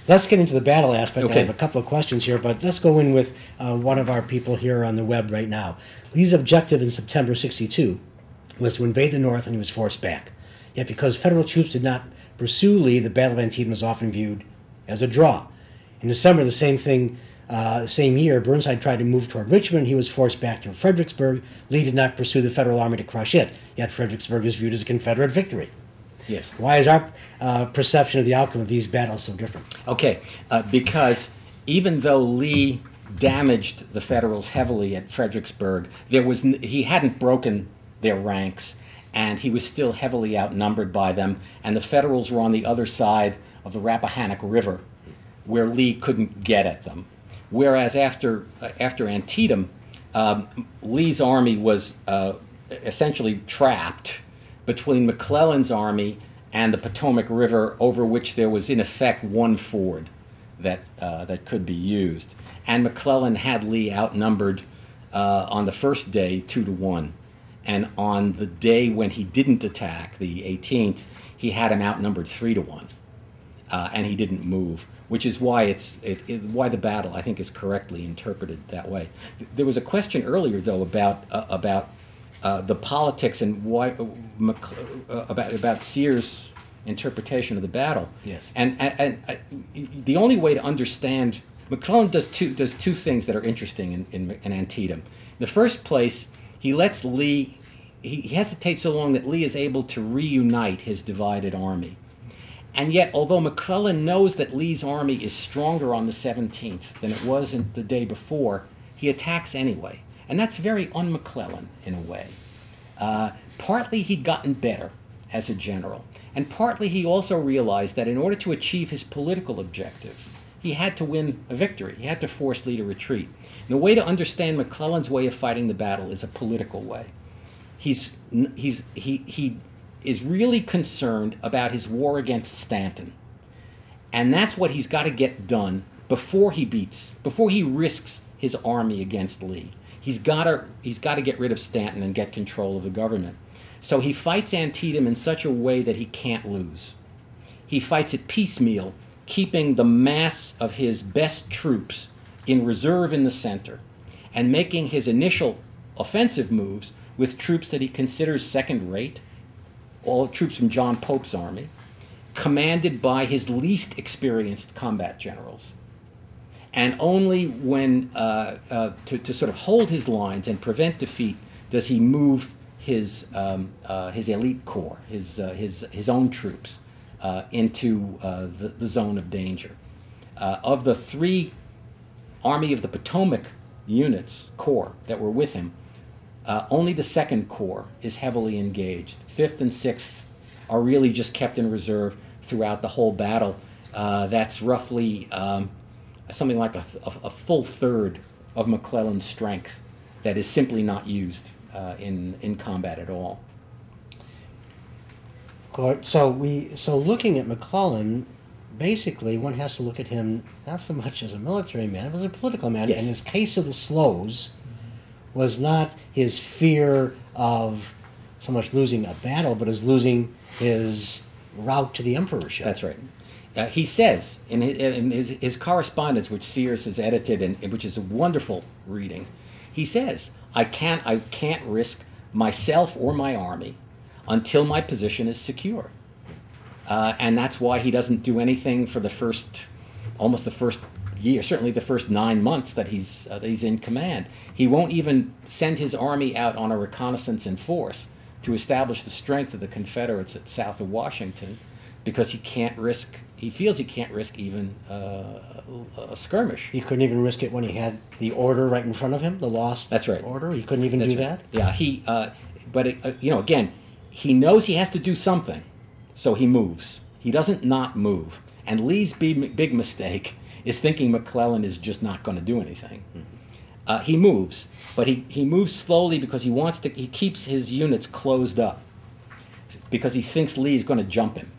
let's get into the battle aspect. Okay. I have a couple of questions here, but let's go in with one of our people here on the web right now. Lee's objective in September 62 was to invade the North, and he was forced back. Yet because federal troops did not pursue Lee, the Battle of Antietam was often viewed as a draw. In December, the same year, Burnside tried to move toward Richmond. He was forced back to Fredericksburg. Lee did not pursue the Federal Army to crush it, yet Fredericksburg is viewed as a Confederate victory. Yes. Why is our perception of the outcome of these battles so different? Okay, because even though Lee damaged the Federals heavily at Fredericksburg, he hadn't broken their ranks, and he was still heavily outnumbered by them, and the Federals were on the other side of the Rappahannock River, where Lee couldn't get at them. Whereas after Antietam, Lee's army was essentially trapped between McClellan's army and the Potomac River, over which there was in effect one ford that could be used. And McClellan had Lee outnumbered on the first day 2-1. And on the day when he didn't attack, the 18th, he had him outnumbered 3-1. And he didn't move, which is why why the battle, I think, is correctly interpreted that way. There was a question earlier, though, about the politics and why about Sears' interpretation of the battle. Yes. And the only way to understand McClellan does two things that are interesting in Antietam. In the first place, he lets Lee. He hesitates so long that Lee is able to reunite his divided army. And yet, although McClellan knows that Lee's army is stronger on the 17th than it was the day before, he attacks anyway. And that's very un-McClellan in a way. Partly he'd gotten better as a general, and partly he also realized that in order to achieve his political objectives, he had to win a victory. He had to force Lee to retreat. And the way to understand McClellan's way of fighting the battle is a political way. He is really concerned about his war against Stanton. And that's what he's got to get done before he risks his army against Lee. He's got to get rid of Stanton and get control of the government. So he fights Antietam in such a way that he can't lose. He fights it piecemeal, keeping the mass of his best troops in reserve in the center, and making his initial offensive moves with troops that he considers second-rate, all troops from John Pope's army, commanded by his least experienced combat generals. And only when, to sort of hold his lines and prevent defeat, does he move his elite corps, his own troops, into the zone of danger. Of the 3 Army of the Potomac corps that were with him, only the 2nd Corps is heavily engaged. 5th and 6th are really just kept in reserve throughout the whole battle. That's roughly something like a full third of McClellan's strength that is simply not used in combat at all. So looking at McClellan, basically one has to look at him not so much as a military man, but as a political man. Yes. And his case of the slows was not his fear of so much losing a battle, but as losing his route to the emperorship. That's right. He says in his correspondence, which Sears has edited and which is a wonderful reading, he says, I can't risk myself or my army until my position is secure. And that's why he doesn't do anything for almost the first year, certainly the first 9 months that he's in command. He won't even send his army out on a reconnaissance in force to establish the strength of the Confederates south of Washington, because he feels he can't risk even a skirmish. He couldn't even risk it when he had the order right in front of him, the lost That's right. order? He couldn't even do that? Yeah, but again, he knows he has to do something, so he moves. He doesn't not move. And Lee's big mistake is thinking McClellan is just not going to do anything. He moves, but he moves slowly because he keeps his units closed up because he thinks Lee is going to jump him.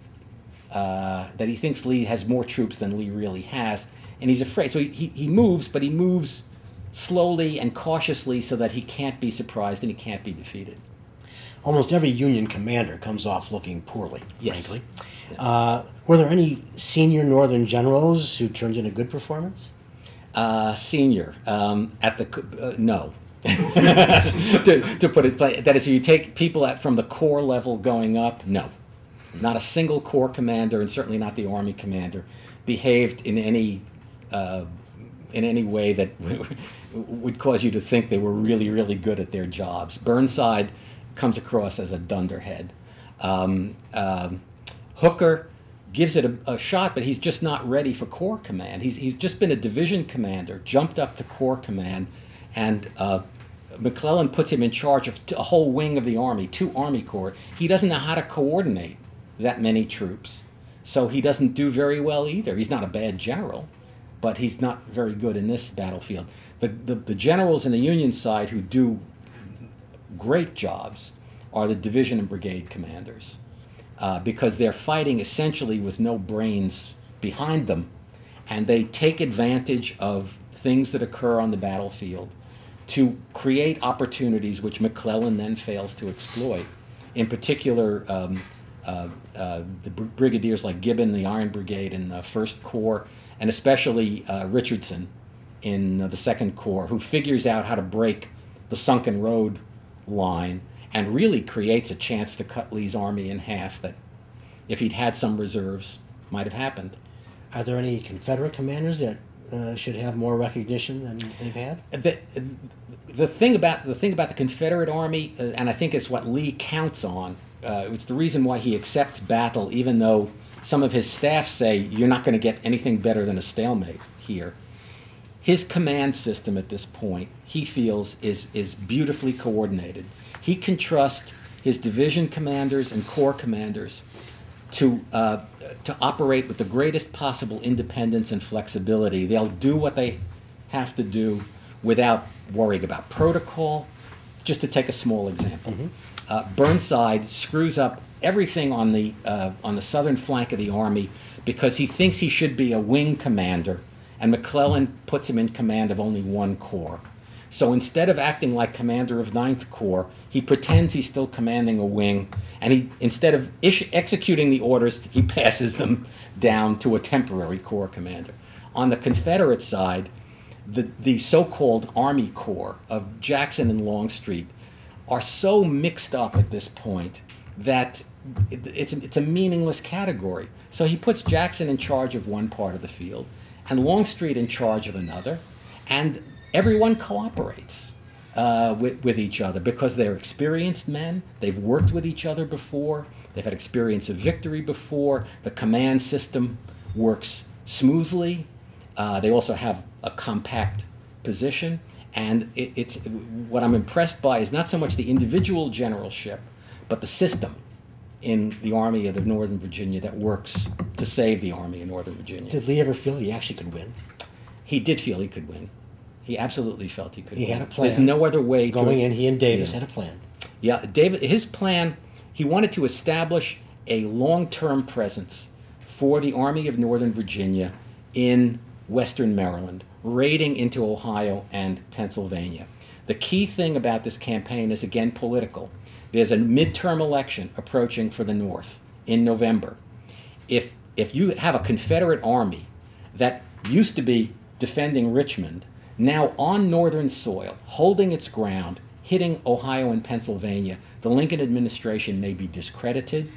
That he thinks Lee has more troops than Lee really has, and he's afraid. So he moves, but he moves slowly and cautiously so that he can't be surprised and he can't be defeated. Almost every Union commander comes off looking poorly, Yes. frankly. Were there any senior Northern generals who turned in a good performance? Senior at the no. to put it, that is, if you take people from the corps level going up, no, not a single corps commander, and certainly not the Army commander, behaved in any way that would cause you to think they were really, really good at their jobs. Burnside comes across as a dunderhead. Hooker gives it a shot, but he's just not ready for corps command. He's just been a division commander, jumped up to corps command, and McClellan puts him in charge of a whole wing of the Army, 2 Army Corps. He doesn't know how to coordinate that many troops, so he doesn't do very well either. He's not a bad general, but he's not very good in this battlefield. The generals in the Union side who do great jobs are the division and brigade commanders, because they're fighting essentially with no brains behind them, and they take advantage of things that occur on the battlefield to create opportunities which McClellan then fails to exploit. In particular, the brigadiers like Gibbon, the Iron Brigade in the First Corps, and especially Richardson in the Second Corps, who figures out how to break the sunken road line and really creates a chance to cut Lee's army in half that, if he'd had some reserves, might have happened. Are there any Confederate commanders that should have more recognition than they've had? The thing about the Confederate Army, and I think it's what Lee counts on, it's the reason why he accepts battle, even though some of his staff say you're not going to get anything better than a stalemate here. His command system at this point, he feels, is beautifully coordinated. He can trust his division commanders and corps commanders to operate with the greatest possible independence and flexibility. They'll do what they have to do without worrying about protocol. Just to take a small example, Burnside screws up everything on the southern flank of the army because he thinks he should be a wing commander, and McClellan puts him in command of only 1 corps. So instead of acting like commander of 9th Corps, he pretends he's still commanding a wing, and instead of executing the orders, he passes them down to a temporary corps commander. On the Confederate side, the so-called Army Corps of Jackson and Longstreet are so mixed up at this point that it's a meaningless category. So he puts Jackson in charge of one part of the field and Longstreet in charge of another, and everyone cooperates with each other because they're experienced men. They've worked with each other before. They've had experience of victory before. The command system works smoothly. They also have a compact position. And it's what I'm impressed by is not so much the individual generalship, but the system in the Army of Northern Virginia that works to save the Army of Northern Virginia. Did Lee ever feel he actually could win? He did feel he could win. He absolutely felt he could win. He had a plan. There's no other way going in. He and Davis had a plan. Yeah, his plan, he wanted to establish a long-term presence for the Army of Northern Virginia in Western Maryland, raiding into Ohio and Pennsylvania. The key thing about this campaign is, again, political. There's a midterm election approaching for the North in November. If you have a Confederate army that used to be defending Richmond, now on Northern soil, holding its ground, hitting Ohio and Pennsylvania, the Lincoln administration may be discredited.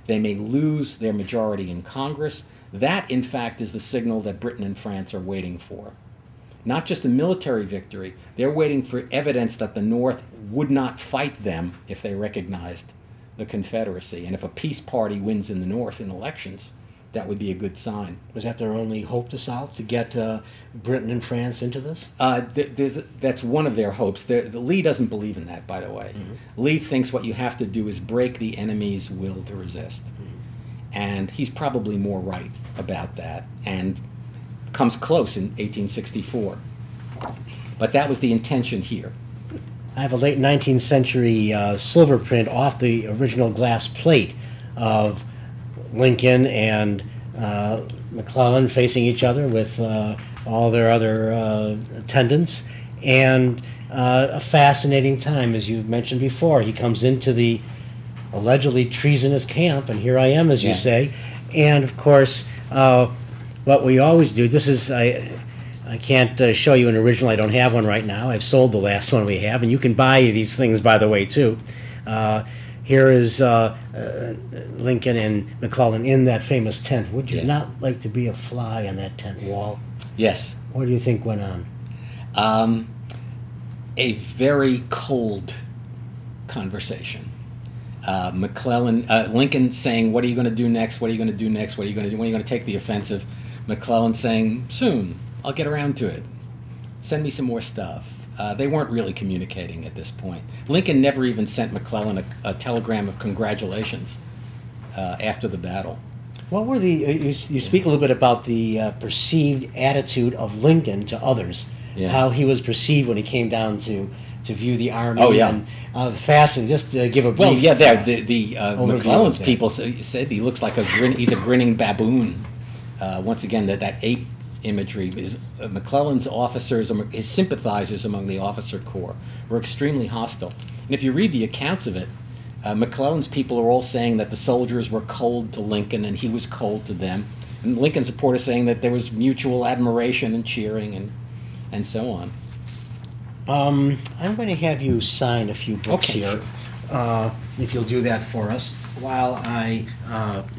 They may lose their majority in Congress. That, in fact, is the signal that Britain and France are waiting for. Not just a military victory, they're waiting for evidence that the North would not fight them if they recognized the Confederacy. And if a peace party wins in the North in elections, that would be a good sign. Was that their only hope to solve, to get Britain and France into this? That's one of their hopes. Lee doesn't believe in that, by the way. Lee thinks what you have to do is break the enemy's will to resist. And he's probably more right about that, and comes close in 1864. But that was the intention here. I have a late 19th century silver print off the original glass plate of Lincoln and McClellan facing each other with all their other attendants, and a fascinating time, as you mentioned before. He comes into the allegedly treasonous camp, and here I am, as you say, And of course, what we always do, this is, I can't show you an original, I don't have one right now. I've sold the last one we have, and you can buy these things, by the way, too. Here is Lincoln and McCullen in that famous tent. Would you not like to be a fly on that tent wall? Yes. What do you think went on? A very cold conversation. Lincoln saying, "What are you going to do next? What are you going to do next? What are you going to do? When are you going to take the offensive?" McCullen saying, "Soon. I'll get around to it. Send me some more stuff." They weren't really communicating at this point. Lincoln never even sent McCullen a telegram of congratulations after the battle. What were you speak a little bit about the perceived attitude of Lincoln to others, how he was perceived when he came down to view the army. Oh, yeah. And fasting, just to give a brief. Well, yeah, the McClellan's people said he looks like he's a grinning baboon. Once again, that ape imagery. McClellan's officers, his sympathizers among the officer corps, were extremely hostile. And if you read the accounts of it, McClellan's people are all saying that the soldiers were cold to Lincoln and he was cold to them. And Lincoln's supporters saying that there was mutual admiration and cheering and so on. I'm going to have you sign a few books here, if you'll do that for us, while I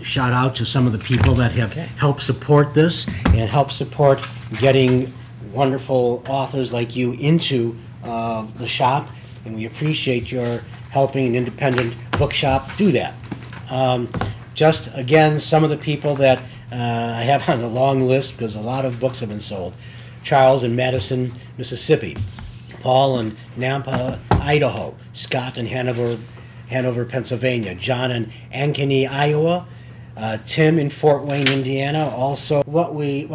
shout out to some of the people that have helped support this and help support getting wonderful authors like you into the shop, and we appreciate your helping an independent bookshop do that. Just, again, some of the people that I have on the long list, because a lot of books have been sold. Charles in Madison, Mississippi. Paul in Nampa, Idaho. Scott in Hanover, Pennsylvania. John in Ankeny, Iowa. Tim in Fort Wayne, Indiana. Also, what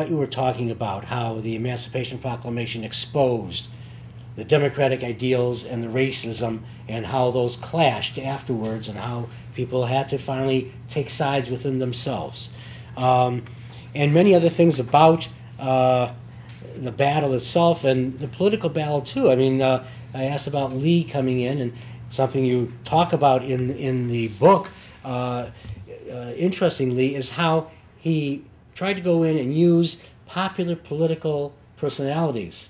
you were talking about, how the Emancipation Proclamation exposed the democratic ideals and the racism, and how those clashed afterwards, and how people had to finally take sides within themselves. And many other things about the battle itself and the political battle too. I mean, I asked about Lee coming in, and something you talk about in the book, interestingly, is how he tried to go in and use popular political personalities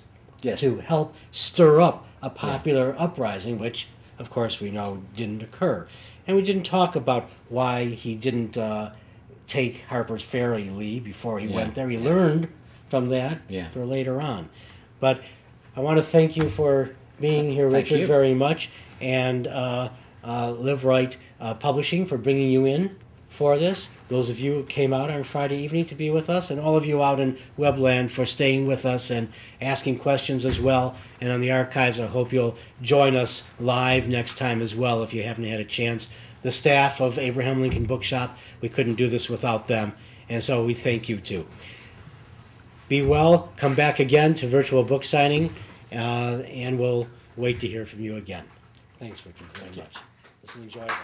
to help stir up a popular uprising, which, of course, we know didn't occur. And we didn't talk about why he didn't take Harper's Ferry, Lee, before he went there. He learned from that for later on. But I want to thank you for being here, Richard, very much, and Live Right Publishing for bringing you in for this. Those of you who came out on Friday evening to be with us, and all of you out in Webland for staying with us and asking questions as well. And on the archives, I hope you'll join us live next time as well if you haven't had a chance. The staff of Abraham Lincoln Bookshop, we couldn't do this without them, and so we thank you too. Be well, come back again to virtual book signing, and we'll wait to hear from you again. Thanks, Richard, very much. This is enjoyable.